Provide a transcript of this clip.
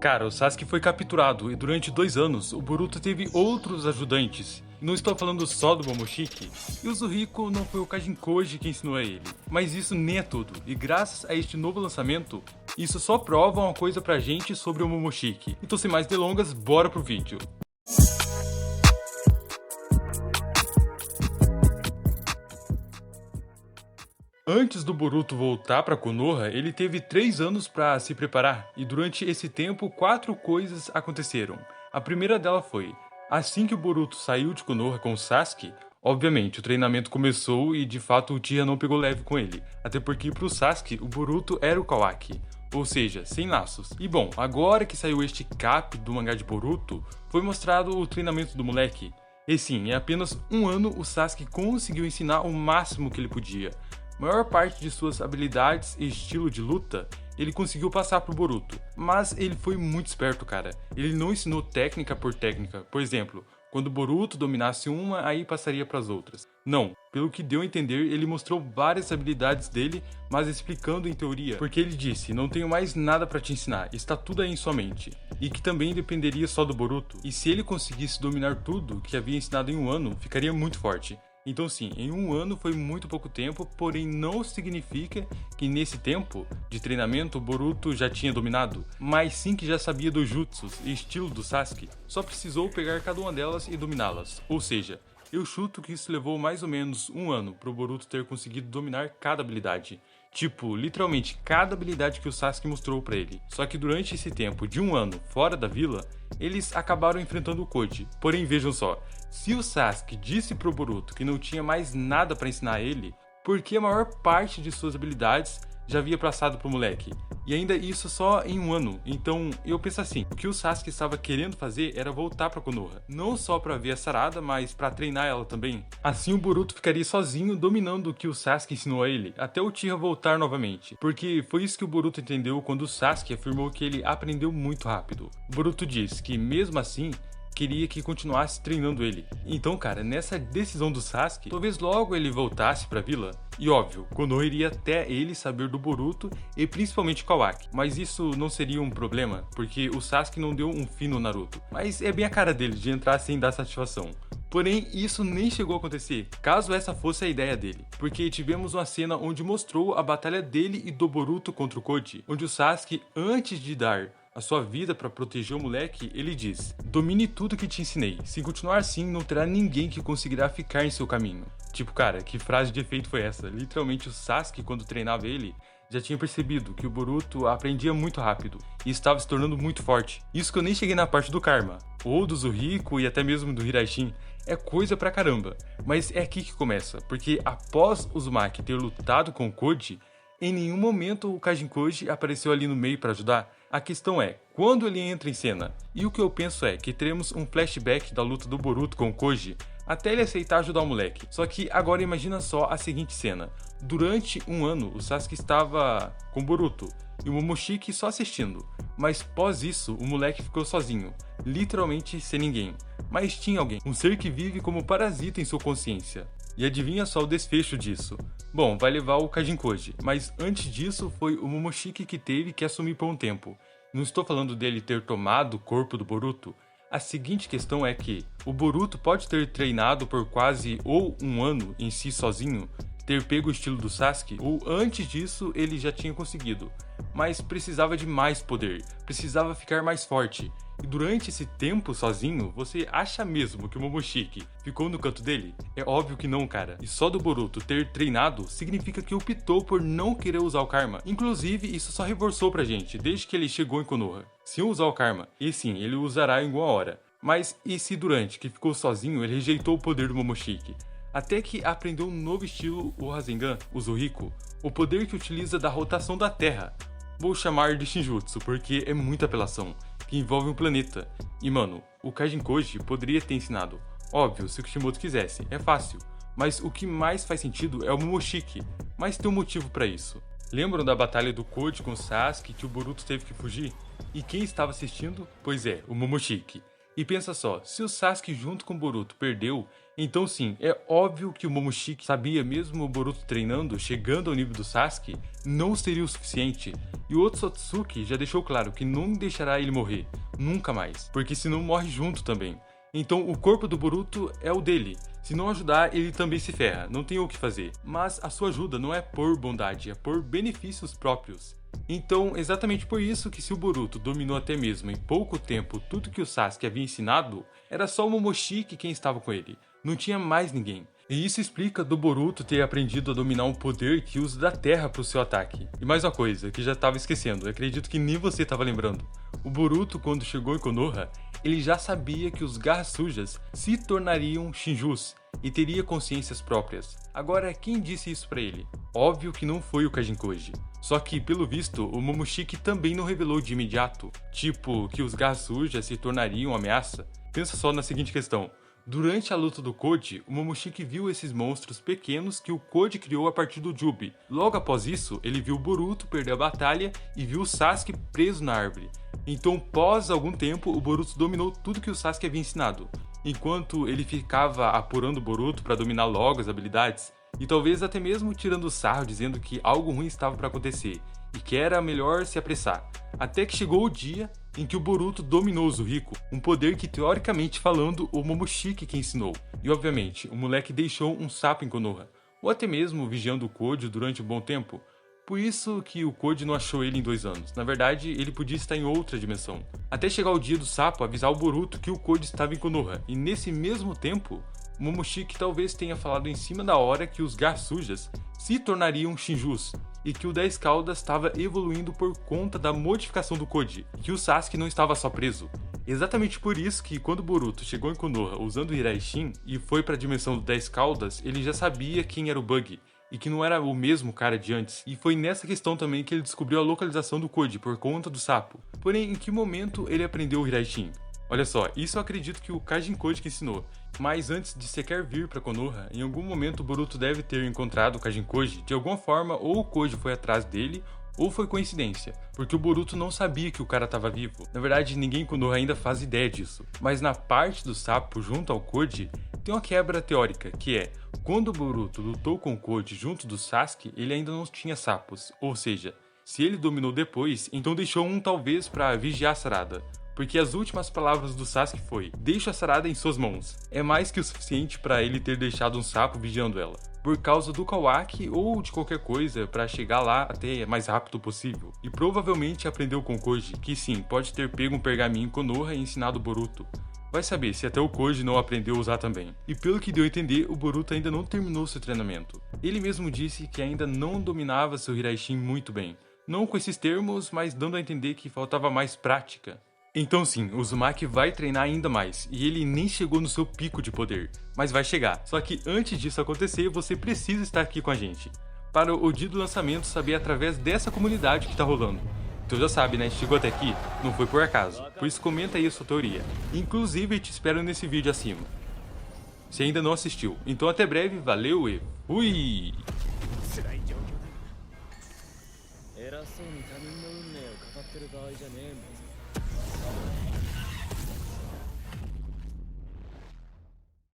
Cara, o Sasuke foi capturado e durante 2 anos o Boruto teve outros ajudantes. E não estou falando só do Momoshiki. E o Zuhiko não foi o Kajin Koji que ensinou a ele. Mas isso nem é tudo. E graças a este novo lançamento, isso só prova uma coisa pra gente sobre o Momoshiki. Então sem mais delongas, bora pro vídeo. Antes do Boruto voltar para Konoha, ele teve 3 anos para se preparar, e durante esse tempo 4 coisas aconteceram. A primeira dela foi, assim que o Boruto saiu de Konoha com o Sasuke, obviamente o treinamento começou e de fato o Uchiha não pegou leve com ele, até porque pro Sasuke o Boruto era o Kawaki, ou seja, sem laços. E bom, agora que saiu este cap do mangá de Boruto, foi mostrado o treinamento do moleque. E sim, em apenas 1 ano o Sasuke conseguiu ensinar o máximo que ele podia. Maior parte de suas habilidades e estilo de luta, ele conseguiu passar pro Boruto. Mas ele foi muito esperto, cara. Ele não ensinou técnica por técnica. Por exemplo, quando o Boruto dominasse uma, aí passaria para as outras. Não, pelo que deu a entender, ele mostrou várias habilidades dele, mas explicando em teoria. Porque ele disse, não tenho mais nada para te ensinar, está tudo aí em sua mente. E que também dependeria só do Boruto. E se ele conseguisse dominar tudo que havia ensinado em 1 ano, ficaria muito forte. Então sim, em 1 ano foi muito pouco tempo, porém não significa que nesse tempo de treinamento o Boruto já tinha dominado, mas sim que já sabia dos jutsus e estilo do Sasuke, só precisou pegar cada uma delas e dominá-las. Ou seja, eu chuto que isso levou mais ou menos 1 ano pro Boruto ter conseguido dominar cada habilidade. Tipo, literalmente cada habilidade que o Sasuke mostrou pra ele. Só que durante esse tempo de 1 ano fora da vila, eles acabaram enfrentando o Koji. Porém, vejam só, se o Sasuke disse pro Boruto que não tinha mais nada pra ensinar a ele, porque a maior parte de suas habilidades já havia passado pro moleque. E ainda isso só em 1 ano. Então eu penso assim, o que o Sasuke estava querendo fazer era voltar pra Konoha. Não só pra ver a Sarada, mas pra treinar ela também. Assim o Boruto ficaria sozinho dominando o que o Sasuke ensinou a ele, até o Uchiha voltar novamente. Porque foi isso que o Boruto entendeu quando o Sasuke afirmou que ele aprendeu muito rápido. O Boruto diz que mesmo assim, queria que continuasse treinando ele. Então, cara, nessa decisão do Sasuke, talvez logo ele voltasse pra vila. E óbvio, Konoha iria até ele saber do Boruto e principalmente Kawaki. Mas isso não seria um problema, porque o Sasuke não deu um fim no Naruto. Mas é bem a cara dele de entrar sem dar satisfação. Porém, isso nem chegou a acontecer, caso essa fosse a ideia dele. Porque tivemos uma cena onde mostrou a batalha dele e do Boruto contra o Koji, onde o Sasuke, antes de dar a sua vida para proteger o moleque, ele diz: domine tudo que te ensinei, se continuar assim não terá ninguém que conseguirá ficar em seu caminho. Tipo, cara, que frase de efeito foi essa? Literalmente o Sasuke, quando treinava ele, já tinha percebido que o Boruto aprendia muito rápido e estava se tornando muito forte. Isso que eu nem cheguei na parte do Karma, ou do Zuhiko e até mesmo do Hiraishin, é coisa pra caramba. Mas é aqui que começa, porque após Uzumaki ter lutado com o Koji, em nenhum momento o Kajin Koji apareceu ali no meio para ajudar. A questão é, quando ele entra em cena? E o que eu penso é que teremos um flashback da luta do Boruto com o Koji, até ele aceitar ajudar o moleque. Só que agora imagina só a seguinte cena. Durante 1 ano, o Sasuke estava com o Boruto, e o Momoshiki só assistindo. Mas pós isso, o moleque ficou sozinho, literalmente sem ninguém. Mas tinha alguém, um ser que vive como parasita em sua consciência. E adivinha só o desfecho disso? Bom, vai levar o Kajin Koji, mas antes disso foi o Momoshiki que teve que assumir por um tempo. Não estou falando dele ter tomado o corpo do Boruto. A seguinte questão é que o Boruto pode ter treinado por quase ou 1 ano em si sozinho, ter pego o estilo do Sasuke, ou antes disso ele já tinha conseguido, mas precisava de mais poder, precisava ficar mais forte. E durante esse tempo sozinho, você acha mesmo que o Momoshiki ficou no canto dele? É óbvio que não, cara. E só do Boruto ter treinado significa que optou por não querer usar o Karma. Inclusive, isso só reforçou pra gente desde que ele chegou em Konoha. Se usar o Karma, e sim, ele usará em alguma hora. Mas e se durante que ficou sozinho ele rejeitou o poder do Momoshiki? Até que aprendeu um novo estilo, o Rasengan, o Zuhiko, o poder que utiliza da rotação da Terra. Vou chamar de Shinjutsu porque é muita apelação, que envolve um planeta. E mano, o Kajin Koji poderia ter ensinado. Óbvio, se o Kishimoto quisesse, é fácil. Mas o que mais faz sentido é o Momoshiki, mas tem um motivo pra isso. Lembram da batalha do Koji com o Sasuke que o Boruto teve que fugir? E quem estava assistindo? Pois é, o Momoshiki. E pensa só, se o Sasuke junto com o Boruto perdeu, então sim, é óbvio que o Momoshiki sabia mesmo o Boruto treinando, chegando ao nível do Sasuke, não seria o suficiente. E o Otsutsuki já deixou claro que não deixará ele morrer, nunca mais, porque senão morre junto também. Então o corpo do Boruto é o dele. Se não ajudar, ele também se ferra, não tem o que fazer. Mas a sua ajuda não é por bondade, é por benefícios próprios. Então, exatamente por isso que se o Boruto dominou até mesmo em pouco tempo tudo que o Sasuke havia ensinado, era só o Momoshiki quem estava com ele, não tinha mais ninguém. E isso explica do Boruto ter aprendido a dominar um poder que usa da terra para o seu ataque. E mais uma coisa, que já estava esquecendo, eu acredito que nem você estava lembrando. O Boruto, quando chegou em Konoha, ele já sabia que os Garras Sujas se tornariam Shinjus e teria consciências próprias. Agora, quem disse isso pra ele? Óbvio que não foi o Kajinkoji. Só que, pelo visto, o Momoshiki também não revelou de imediato, tipo, que os Garras Sujas se tornariam ameaça. Pensa só na seguinte questão. Durante a luta do Koji, o Momoshiki viu esses monstros pequenos que o Koji criou a partir do Jubi. Logo após isso, ele viu o Boruto perder a batalha e viu o Sasuke preso na árvore. Então, após algum tempo, o Boruto dominou tudo que o Sasuke havia ensinado. Enquanto ele ficava apurando o Boruto para dominar logo as habilidades, e talvez até mesmo tirando sarro dizendo que algo ruim estava para acontecer, e que era melhor se apressar. Até que chegou o dia em que o Boruto dominou o Zuhiko, um poder que teoricamente falando o Momoshiki que ensinou. E obviamente, o moleque deixou um sapo em Konoha, ou até mesmo vigiando o Koji durante um bom tempo. Por isso que o Koji não achou ele em 2 anos. Na verdade, ele podia estar em outra dimensão. Até chegar o dia do sapo avisar o Boruto que o Koji estava em Konoha. E nesse mesmo tempo, o Momoshiki talvez tenha falado em cima da hora que os Garras Sujas se tornariam Shinjus. E que o 10 Caudas estava evoluindo por conta da modificação do Koji. E que o Sasuke não estava só preso. Exatamente por isso que quando Boruto chegou em Konoha usando o Hiraishin e foi para a dimensão do 10 Caudas, ele já sabia quem era o Bug. E que não era o mesmo cara de antes. E foi nessa questão também que ele descobriu a localização do Koji por conta do sapo. Porém, em que momento ele aprendeu o Hiraishin? Olha só, isso eu acredito que o Kajinkoji que ensinou. Mas antes de sequer vir para Konoha, em algum momento o Boruto deve ter encontrado o Kajinkoji de alguma forma, ou o Koji foi atrás dele, ou foi coincidência, porque o Boruto não sabia que o cara estava vivo. Na verdade, ninguém em Konoha ainda faz ideia disso. Mas na parte do sapo junto ao Koji, tem uma quebra teórica, que é, quando o Boruto lutou com o Koji junto do Sasuke, ele ainda não tinha sapos, ou seja, se ele dominou depois, então deixou um talvez para vigiar a Sarada. Porque as últimas palavras do Sasuke foi: deixa a Sarada em suas mãos. É mais que o suficiente para ele ter deixado um sapo vigiando ela. Por causa do Kawaki ou de qualquer coisa para chegar lá até mais rápido possível. E provavelmente aprendeu com o Koji, que sim, pode ter pego um pergaminho em Konoha e ensinado o Boruto. Vai saber se até o Koji não aprendeu a usar também. E pelo que deu a entender, o Boruto ainda não terminou seu treinamento. Ele mesmo disse que ainda não dominava seu Hiraishin muito bem. Não com esses termos, mas dando a entender que faltava mais prática. Então sim, o Uzumaki vai treinar ainda mais, e ele nem chegou no seu pico de poder, mas vai chegar. Só que antes disso acontecer, você precisa estar aqui com a gente, para o dia do lançamento saber através dessa comunidade que tá rolando. Então já sabe, né? Chegou até aqui, não foi por acaso, por isso comenta aí a sua teoria. Inclusive te espero nesse vídeo acima, se ainda não assistiu. Então até breve, valeu e fui! 偉そうに他人の運命を語ってる場合じゃねえんだぞ。